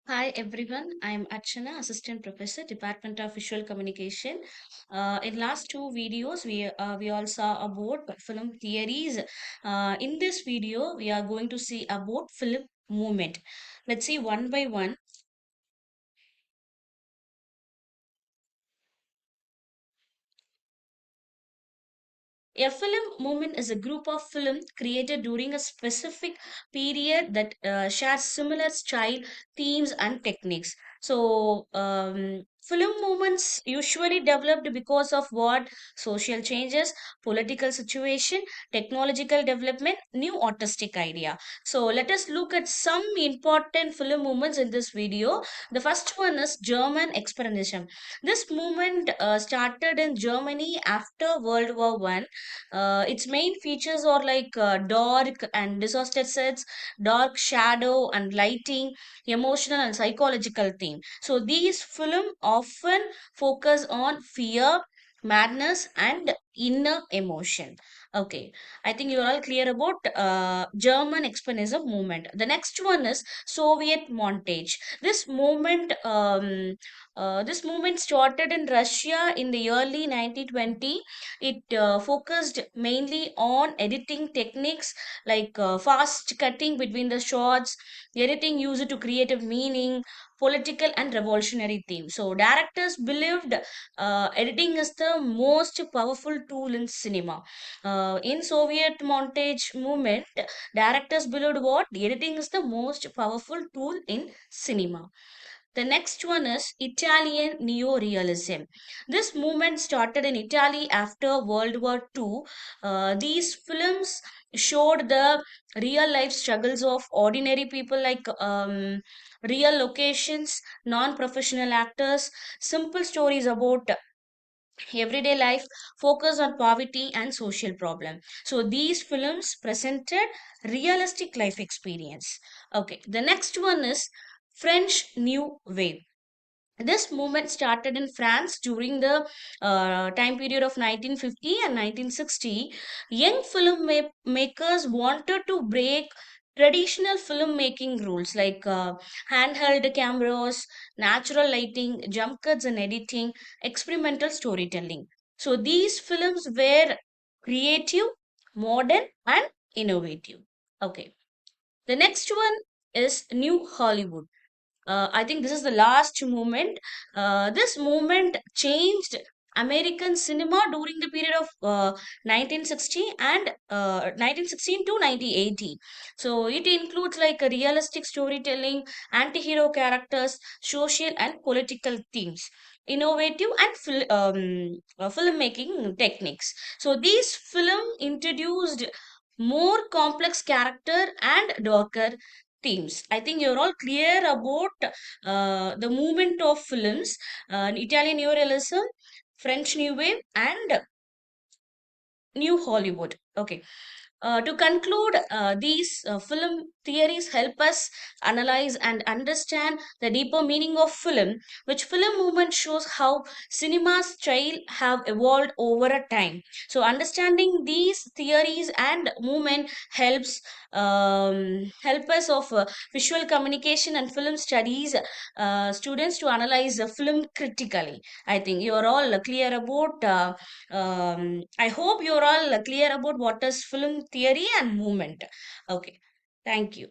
Hi everyone, I'm Archana, Assistant Professor, Department of Visual Communication. In last two videos, we all saw about film theories. In this video, we are going to see about film movement. Let's see one by one. A film movement is a group of film created during a specific period that shares similar style, themes, and techniques. Film movements usually developed because of what social changes, political situation, technological development, new artistic idea. So, let us look at some important film movements in this video. The first one is German expressionism. This movement started in Germany after World War One. Its main features are like dark and distorted sets, dark shadow and lighting, emotional and psychological theme. So these film often focus on fear, madness, and inner emotion. Okay, I think you're all clear about German expressionism movement. The next one is Soviet montage. This movement started in Russia in the early 1920. It focused mainly on editing techniques like fast cutting between the shots, editing used to create a meaning, political and revolutionary theme. So directors believed editing is the most powerful tool in cinema. In Soviet montage movement, directors believed what editing is the most powerful tool in cinema. The next one is Italian neorealism. This movement started in Italy after World War II. These films showed the real life struggles of ordinary people like real locations, non professional actors, simple stories about everyday life, focus on poverty and social problem. So these films presented realistic life experience. Okay, the next one is French New Wave. This movement started in France during the time period of 1950 and 1960. Young filmmakers wanted to break traditional filmmaking rules like handheld cameras, natural lighting, jump cuts and editing, experimental storytelling. So these films were creative, modern, and innovative. Okay. The next one is New Hollywood. I think this is the last movement. This movement changed American cinema during the period of 1960 and 1916 to 1980. So it includes like a realistic storytelling, anti-hero characters, social and political themes, innovative and filmmaking techniques. So these film introduced more complex character and darker themes. I think you're all clear about the movement of films, Italian neorealism, French New Wave, and New Hollywood. Okay. To conclude, these film theories help us analyze and understand the deeper meaning of film, which film movement shows how cinema's style have evolved over a time. So, understanding these theories and movement help us of visual communication and film studies students to analyze the film critically. I think you are all clear about. I hope you're all clear about what is film theory and movement. Okay, thank you.